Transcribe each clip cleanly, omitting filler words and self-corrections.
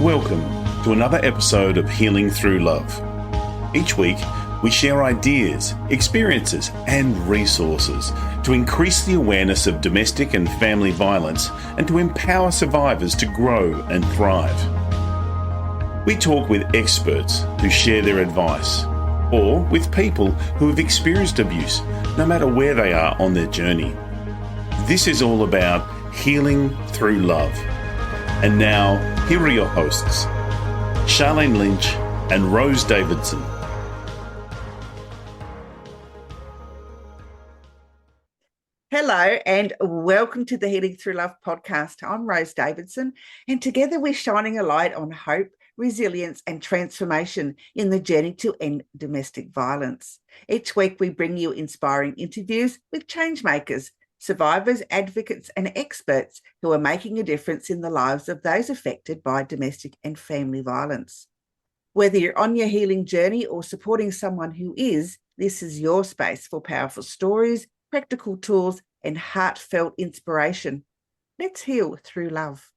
Welcome to another episode of Healing Through Love. Each week, we share ideas, experiences, and resources to increase the awareness of domestic and family violence and to empower survivors to grow and thrive. We talk with experts who share their advice, or with people who have experienced abuse, no matter where they are on their journey. This is all about healing through love. And now, here are your hosts, Charlene Lynch and Rose Davidson. Hello and welcome to the Healing Through Love podcast. I'm Rose Davidson, and together we're shining a light on hope, resilience and transformation in the journey to end domestic violence. Each week we bring you inspiring interviews with change makers, survivors, advocates and experts who are making a difference in the lives of those affected by domestic and family violence. Whether you're on your healing journey or supporting someone who is, this is your space for powerful stories, practical tools and heartfelt inspiration. Let's heal through love.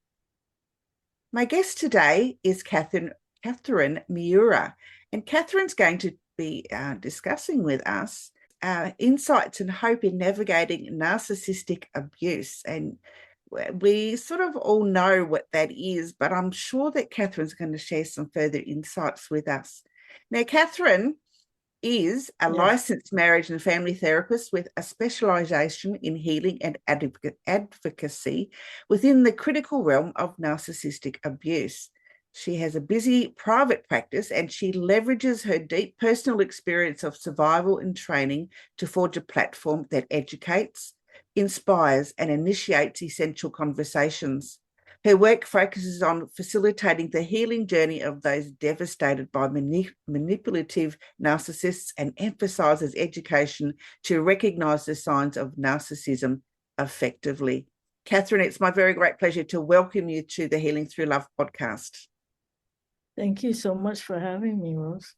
My guest today is Katherine Miura, and Katherine's going to be discussing with us insights and hope in navigating narcissistic abuse. And we sort of all know what that is, but I'm sure that Katherine's going to share some further insights with us. Now, Katherine is a licensed marriage and family therapist with a specialisation in healing and advocacy within the critical realm of narcissistic abuse. She has a busy private practice and she leverages her deep personal experience of survival and training to forge a platform that educates, inspires, and initiates essential conversations. Her work focuses on facilitating the healing journey of those devastated by manipulative narcissists and emphasises education to recognise the signs of narcissism effectively. Katherine, it's my very great pleasure to welcome you to the Healing Through Love podcast. Thank you so much for having me, Rose.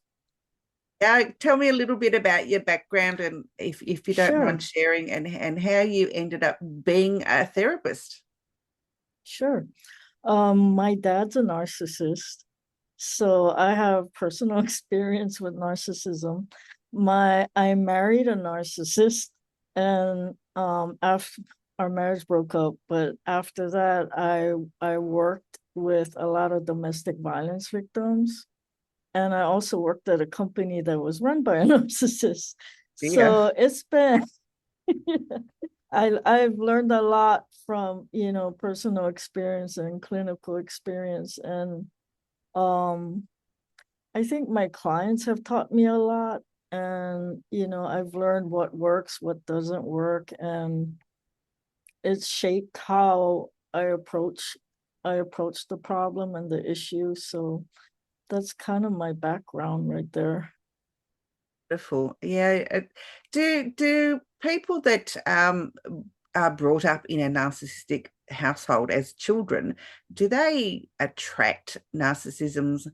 Tell me a little bit about your background and if you don't mind sharing and how you ended up being a therapist. Sure. My dad's a narcissist, so I have personal experience with narcissism. I married a narcissist, and after our marriage broke up, but after that, I worked with a lot of domestic violence victims, and I also worked at a company that was run by a narcissist. Yeah. So it's been I've learned a lot from, personal experience and clinical experience. And I think my clients have taught me a lot. And, I've learned what works, what doesn't work. And it's shaped how I approach the problem and the issue. So that's kind of my background right there. Wonderful. Yeah. Do people that are brought up in a narcissistic household as children, do they attract narcissistic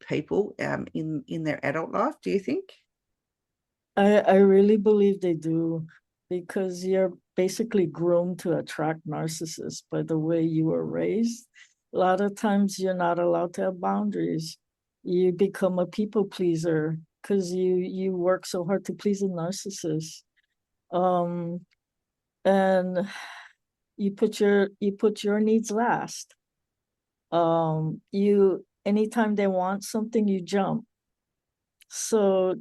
people in their adult life, do you think? I really believe they do, because you're basically groomed to attract narcissists by the way you were raised. A lot of times you're not allowed to have boundaries. You become a people pleaser because you work so hard to please a narcissist. And you put your needs last. Anytime they want something, you jump. So,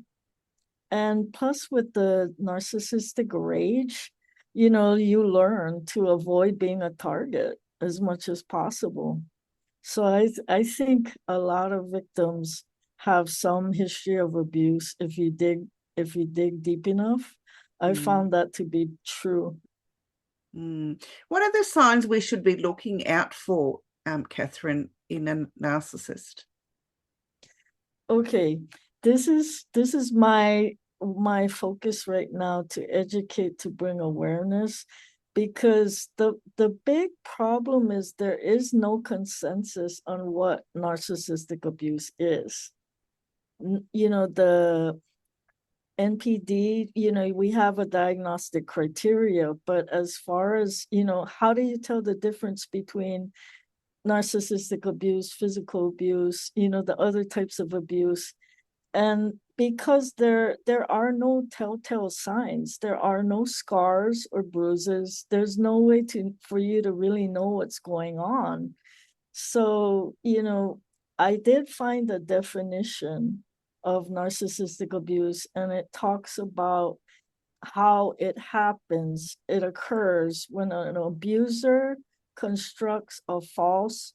and plus with the narcissistic rage, you learn to avoid being a target as much as possible. So I think a lot of victims have some history of abuse if you dig deep enough. I found that to be true. What are the signs we should be looking out for, Katherine, in a narcissist? Okay, this is my focus right now, to educate, to bring awareness, because the big problem is there is no consensus on what narcissistic abuse is. The NPD, we have a diagnostic criteria, but as far as, how do you tell the difference between narcissistic abuse, physical abuse, the other types of abuse. And because there are no telltale signs, there are no scars or bruises, there's no way for you to really know what's going on. So, I did find a definition of narcissistic abuse, and it talks about how it happens. It occurs when an abuser constructs a false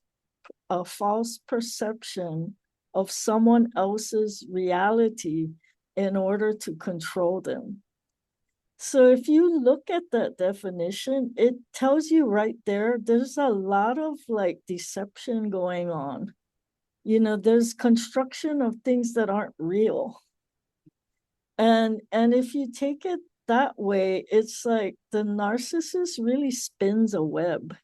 perception of someone else's reality in order to control them. So if you look at that definition, it tells you right there, there's a lot of like deception going on. There's construction of things that aren't real. And if you take it that way, it's like the narcissist really spins a web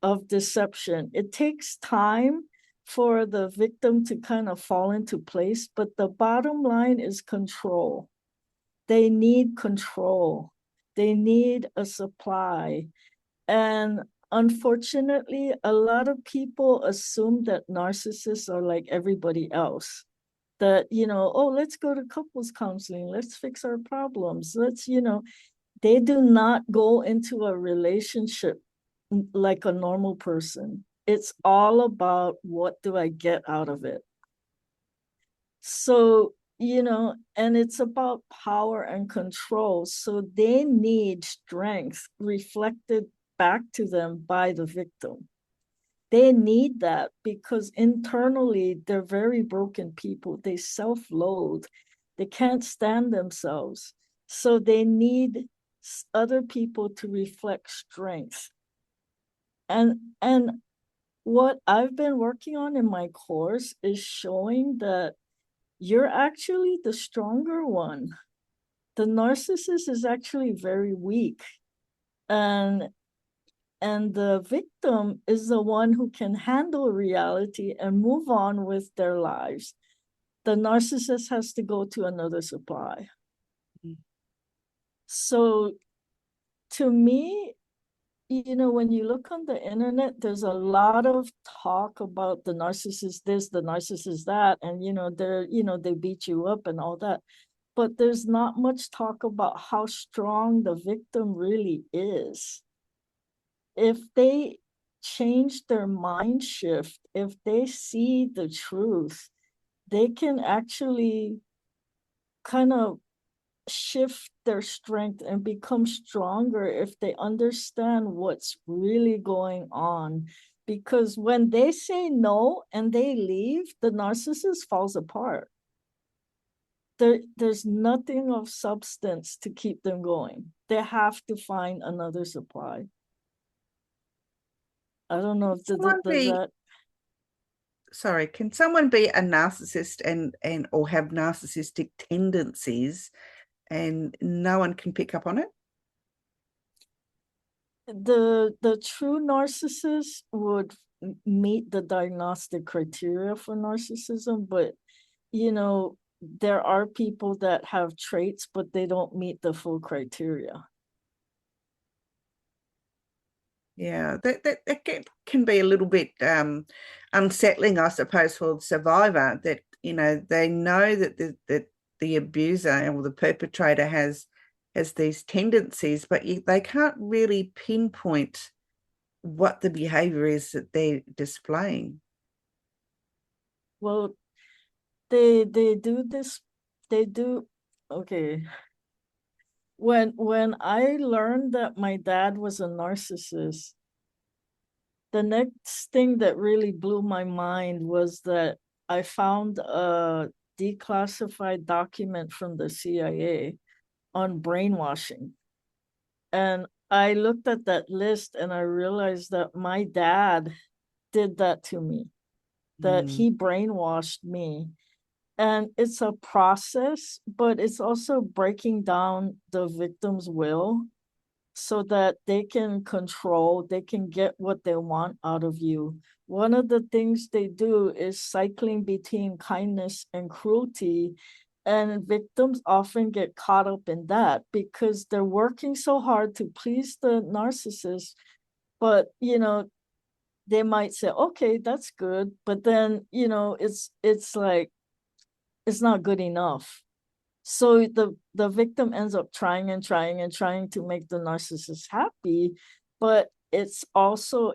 of deception. It takes time for the victim to kind of fall into place, but the bottom line is control. They need control. They need a supply. And unfortunately, a lot of people assume that narcissists are like everybody else. That, oh, let's go to couples counseling. Let's fix our problems. They do not go into a relationship like a normal person. It's all about what do I get out of it. So, and it's about power and control. So they need strength reflected back to them by the victim. They need that because internally they're very broken people. They self-loathe. They can't stand themselves. So they need other people to reflect strength. And what I've been working on in my course is showing that you're actually the stronger one. The narcissist is actually very weak. And the victim is the one who can handle reality and move on with their lives. The narcissist has to go to another supply. So to me, when you look on the internet, there's a lot of talk about the narcissist this, the narcissist that, and they beat you up and all that. But there's not much talk about how strong the victim really is. If they change their mind shift, if they see the truth, they can actually kind of shift their strength and become stronger if they understand what's really going on. Because when they say no and they leave, the narcissist falls apart. There's nothing of substance to keep them going. They have to find another supply. I don't know if does that. Sorry, can someone be a narcissist and or have narcissistic tendencies and no one can pick up on it? The true narcissist would meet the diagnostic criteria for narcissism, but there are people that have traits, but they don't meet the full criteria. Yeah, that can be a little bit unsettling, I suppose, for the survivor, that they know that the abuser or the perpetrator has these tendencies, but they can't really pinpoint what the behavior is that they're displaying. Well, they do this. They do. Okay. When I learned that my dad was a narcissist, the next thing that really blew my mind was that I found a declassified document from the CIA on brainwashing. And I looked at that list and I realized that my dad did that to me, that he brainwashed me. And it's a process, but it's also breaking down the victim's will so that they can control, they can get what they want out of you. One of the things they do is cycling between kindness and cruelty. And victims often get caught up in that because they're working so hard to please the narcissist. But, they might say, okay, that's good, but then, you know, it's like it's not good enough. So the victim ends up trying and trying and trying to make the narcissist happy, but it also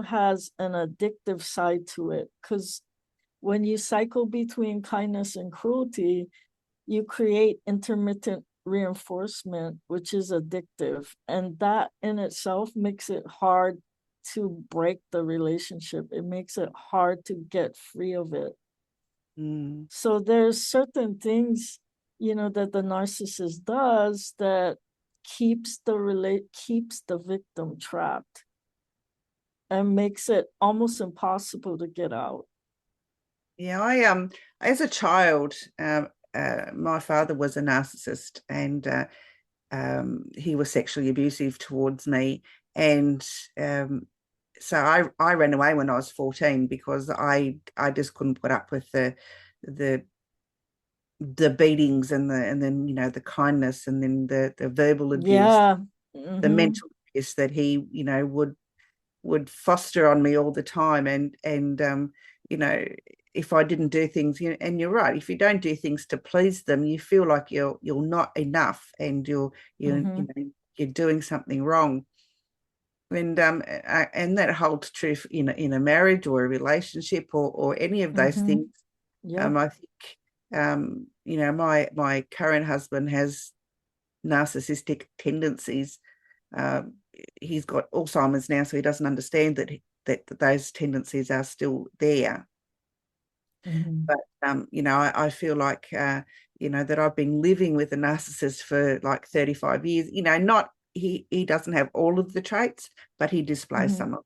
has an addictive side to it, because when you cycle between kindness and cruelty, you create intermittent reinforcement, which is addictive. And that in itself makes it hard to break the relationship. It makes it hard to get free of it. So there's certain things, you know, that the narcissist does that keeps the victim trapped and makes it almost impossible to get out. Yeah, I as a child, my father was a narcissist, and he was sexually abusive towards me, and so I ran away when I was 14 because I just couldn't put up with the beatings and then, you know, the kindness, and then the verbal abuse, Yeah. the mental abuse that he, you know, would foster on me all the time. And you know, if I didn't do things, you know, and you're right, if you don't do things to please them, you feel like you're not enough, and you know, you're doing something wrong. And that holds true in a marriage or a relationship, or any of those things. Yeah. I think you know, my current husband has narcissistic tendencies. He's got Alzheimer's now, so he doesn't understand that those tendencies are still there. But you know, I feel like you know, that I've been living with a narcissist for like 35 years. You know, not he doesn't have all of the traits, but he displays some of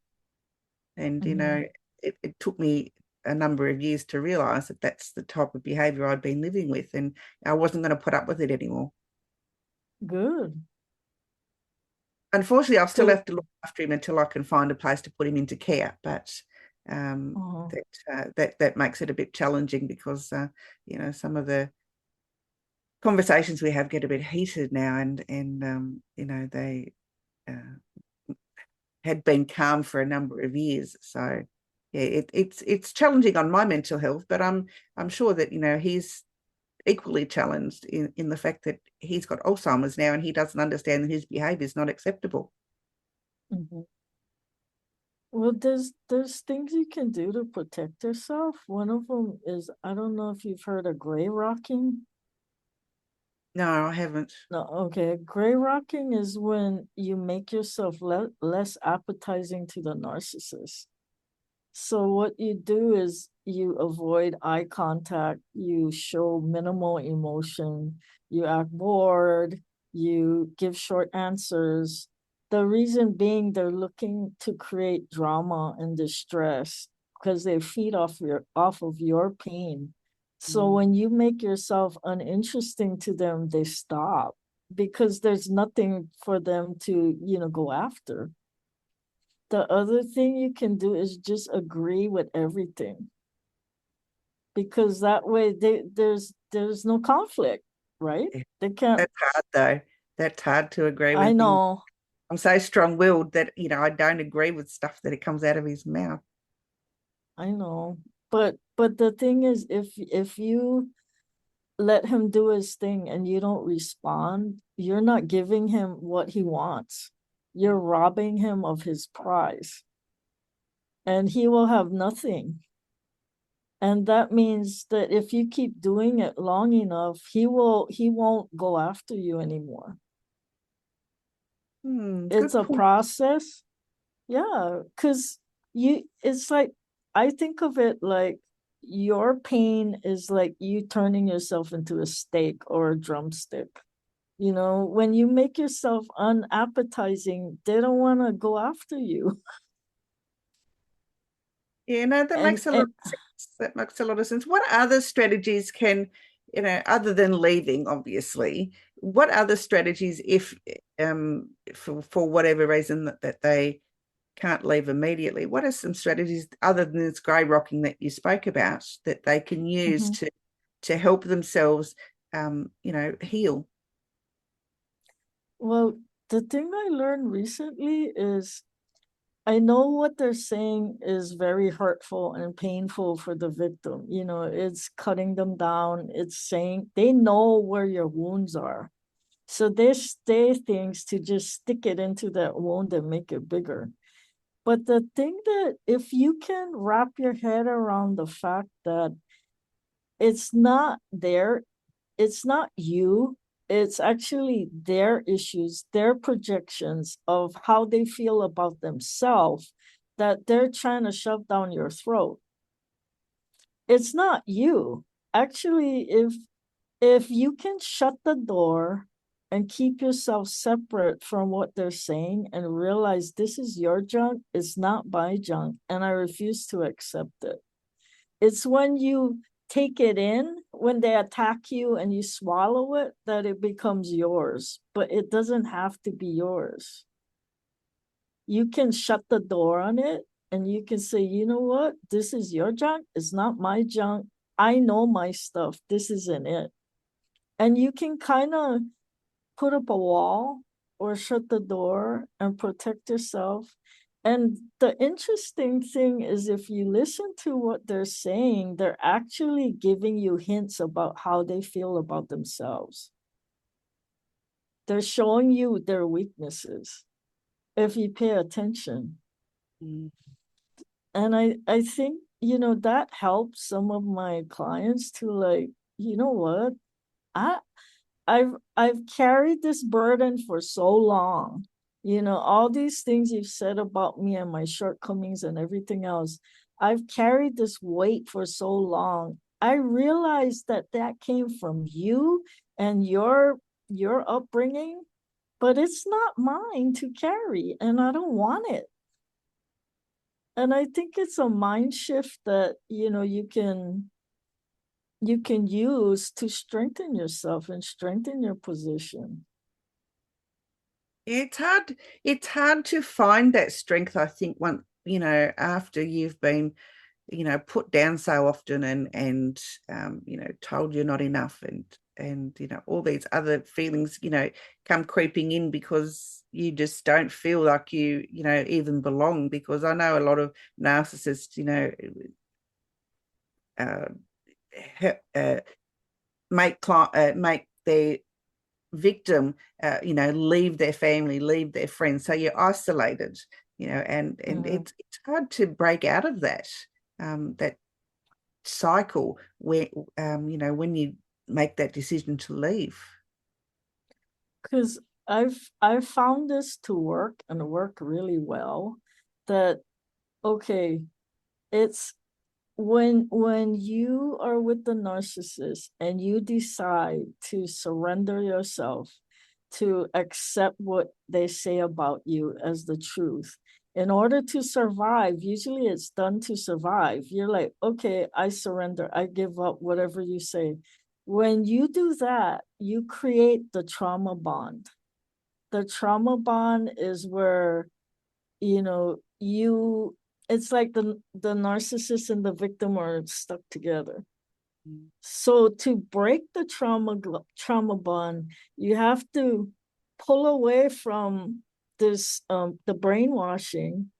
them. And you know, it took me a number of years to realize that that's the type of behavior I'd been living with, and I wasn't going to put up with it anymore. Good. Unfortunately, I'll still have to look after him until I can find a place to put him into care. But that makes it a bit challenging, because you know, some of the conversations we have get a bit heated now, and you know, they had been calm for a number of years. So yeah, it's challenging on my mental health, but I'm sure that, you know, he's equally challenged in the fact that he's got Alzheimer's now, and he doesn't understand that his behavior is not acceptable. Well, there's things you can do to protect yourself. One of them is, I don't know if you've heard of gray rocking. No, I haven't. No, okay. Gray rocking is when you make yourself less appetizing to the narcissist. So what you do is you avoid eye contact, you show minimal emotion, you act bored, you give short answers. The reason being, they're looking to create drama and distress because they feed off of your pain. So when you make yourself uninteresting to them, they stop, because there's nothing for them to, you know, go after. The other thing you can do is just agree with everything, because that way there's no conflict, right? They can't. That's hard though. That's hard to agree with I him. know. I'm so strong-willed that, you know, I don't agree with stuff that it comes out of his mouth. I know. But the thing is, if you let him do his thing and you don't respond, you're not giving him what he wants. You're robbing him of his prize, and he will have nothing. And that means that if you keep doing it long enough, he won't go after you anymore. It's a process. Yeah, because it's like, I think of it like your pain is like you turning yourself into a steak or a drumstick. You know, when you make yourself unappetizing, they don't want to go after you. Yeah, no, that makes a lot of sense. That makes a lot of sense. What other strategies can, you know, other than leaving, obviously, what other strategies, if for whatever reason that they can't leave immediately, what are some strategies other than this grey rocking that you spoke about that they can use to help themselves, you know, heal? Well, the thing I learned recently is I know what they're saying is very hurtful and painful for the victim. You know, it's cutting them down. It's saying they know where your wounds are. So they say things to just stick it into that wound and make it bigger. But the thing that if you can wrap your head around the fact that it's not there, it's not you, it's actually their issues, their projections of how they feel about themselves that they're trying to shove down your throat. It's not you. Actually, if you can shut the door and keep yourself separate from what they're saying and realize this is your junk, it's not my junk, and I refuse to accept it. It's when you take it in, when they attack you and you swallow it, that it becomes yours, but it doesn't have to be yours. You can shut the door on it and you can say, you know what? This is your junk. It's not my junk. I know my stuff. This isn't it. And you can kind of put up a wall or shut the door and protect yourself. And the interesting thing is, if you listen to what they're saying, they're actually giving you hints about how they feel about themselves. They're showing you their weaknesses if you pay attention. Mm. And I think, you know, that helps some of my clients to like, you know what? I I've carried this burden for so long. You know, all these things you've said about me and my shortcomings and everything else. I've carried this weight for so long. I realized that that came from you and your upbringing, but it's not mine to carry, and I don't want it. And I think it's a mind shift that, you know, you can use to strengthen yourself and strengthen your position. It's hard to find that strength, I think, once, you know, after you've been, you know, put down so often and you know, told you're not enough, and you know, all these other feelings, you know, come creeping in because you just don't feel like you know, even belong. Because I know a lot of narcissists, you know, uh, make their victim, you know, leave their family, leave their friends, so you're isolated, you know, and it's hard to break out of that, that cycle where, you know, when you make that decision to leave. Because I've found this to work and work really well. That okay, it's when you are with the narcissist and you decide to surrender yourself to accept what they say about you as the truth in order to survive. Usually it's done to survive. You're like, okay, I surrender, I give up whatever you say. When you do that, you create the trauma bond. The trauma bond is where, you know, you it's like the narcissist and the victim are stuck together. So to break the trauma bond, you have to pull away from this the brainwashing,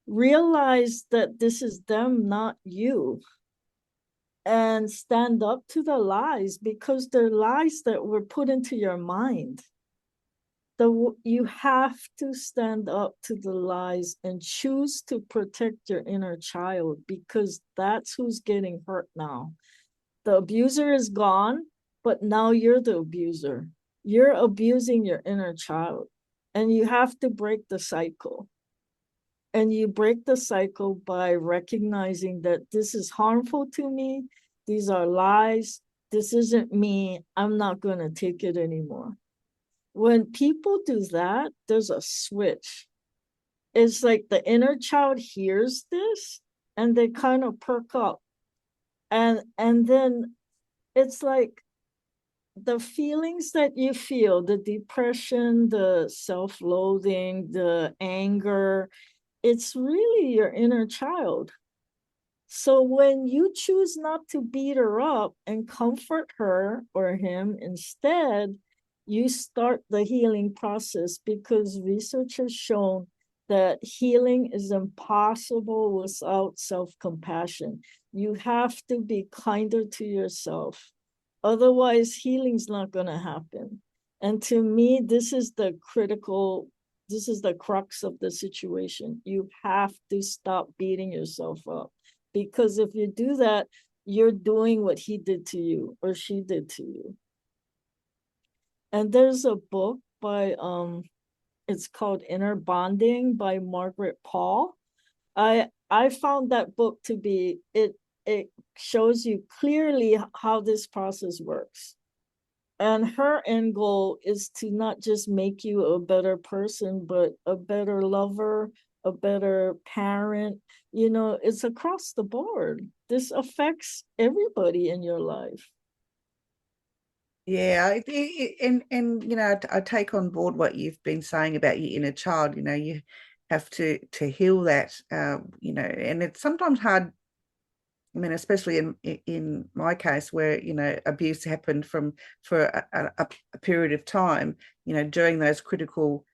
realize that this is them, not you, and stand up to the lies, because they're lies that were put into your mind. You have to stand up to the lies and choose to protect your inner child, because that's who's getting hurt now. The abuser is gone, but now you're the abuser. You're abusing your inner child, and you have to break the cycle. And you break the cycle by recognizing that this is harmful to me. These are lies. This isn't me. I'm not going to take it anymore. When people do that, there's a switch. It's like the inner child hears this and they kind of perk up. And then it's like the feelings that you feel, the depression, the self-loathing, the anger, it's really your inner child. So when you choose not to beat her up and comfort her or him instead, you start the healing process, because research has shown that healing is impossible without self-compassion. You have to be kinder to yourself. Otherwise, healing's not going to happen. And to me, this is the crux of the situation. You have to stop beating yourself up. Because if you do that, you're doing what he did to you or she did to you. And there's a book by it's called Inner Bonding by Margaret Paul. I found that book to be, it shows you clearly how this process works. And her end goal is to not just make you a better person, but a better lover, a better parent. You know, it's across the board. This affects everybody in your life. Yeah, and you know, I take on board what you've been saying about your inner child. You know, you have to heal that. You know, and it's sometimes hard. I mean, especially in my case, where you know abuse happened for a period of time. You know, during those critical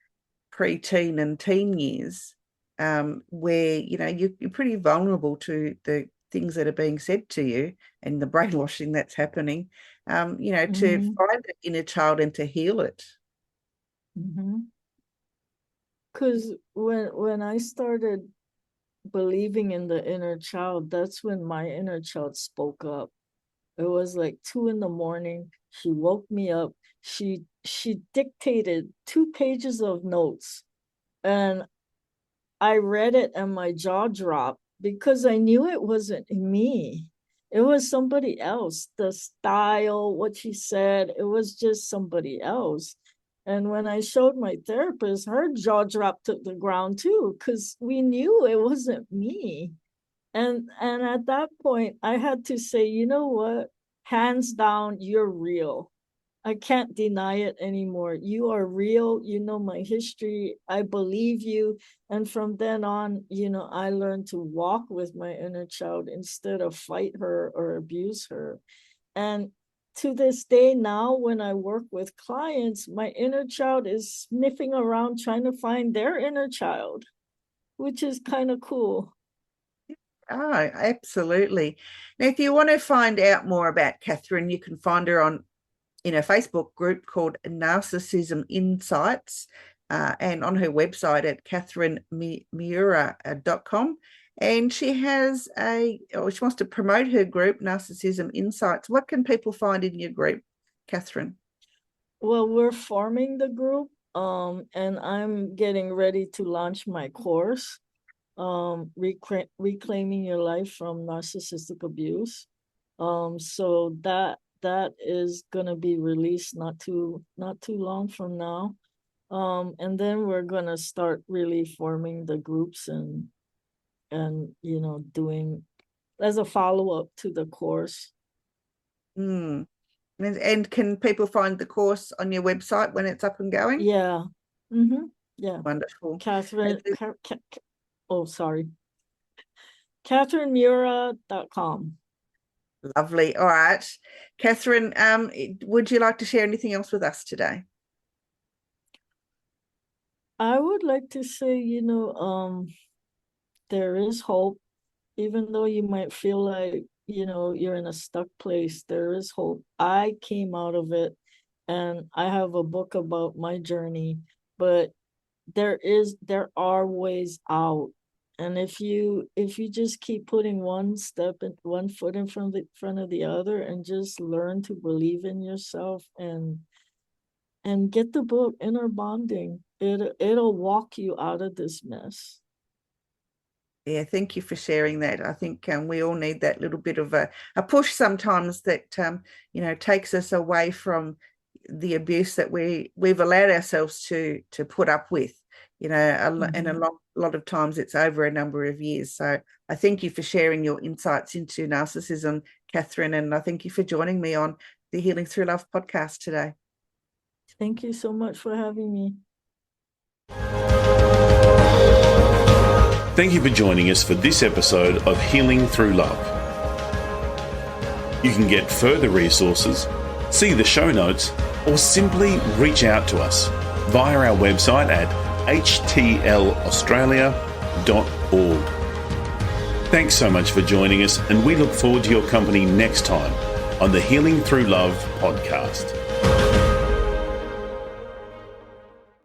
pre-teen and teen years, where you know you're pretty vulnerable to the things that are being said to you and the brainwashing that's happening. You know, to find the inner child and to heal it. Because when I started believing in the inner child, that's when my inner child spoke up. It was like 2 a.m. She woke me up. She dictated 2 pages of notes, and I read it and my jaw dropped because I knew it wasn't me. It was somebody else. The style, what she said, it was just somebody else. And when I showed my therapist, her jaw dropped to the ground too, because we knew it wasn't me. And at that point, I had to say, you know what? Hands down, you're real. I can't deny it anymore. You are real. You know my history. I believe you. And from then on, you know, I learned to walk with my inner child instead of fight her or abuse her. And to this day now, when I work with clients, my inner child is sniffing around trying to find their inner child, which is kind of cool. Oh, absolutely. Now, if you want to find out more about Katherine, you can find her in a Facebook group called Narcissism Insights, and on her website at katherineMiura.com. And she has she wants to promote her group, Narcissism Insights. What can people find in your group, Katherine? Well, we're forming the group, and I'm getting ready to launch my course, Reclaiming Your Life from Narcissistic Abuse. So that is gonna be released not too long from now. And then we're gonna start really forming the groups and you know, doing as a follow-up to the course. And can people find the course on your website when it's up and going? Yeah. Yeah. Wonderful. Katherine, sorry. KatherineMiura.com. Lovely. All right. Katherine, would you like to share anything else with us today? I would like to say, you know, there is hope, even though you might feel like, you know, you're in a stuck place. There is hope. I came out of it, and I have a book about my journey, but there are ways out. And if you just keep putting one foot in front of the other, and just learn to believe in yourself and get the book Inner Bonding, it'll walk you out of this mess. Yeah, thank you for sharing that. I think we all need that little bit of a push sometimes that you know, takes us away from the abuse that we've allowed ourselves to put up with. You know, and a lot of times it's over a number of years. So I thank you for sharing your insights into narcissism, Katherine, and I thank you for joining me on the Healing Through Love podcast today. Thank you so much for having me. Thank you for joining us for this episode of Healing Through Love. You can get further resources, see the show notes, or simply reach out to us via our website at htlaustralia.org. Thanks so much for joining us, and we look forward to your company next time on the Healing Through Love podcast.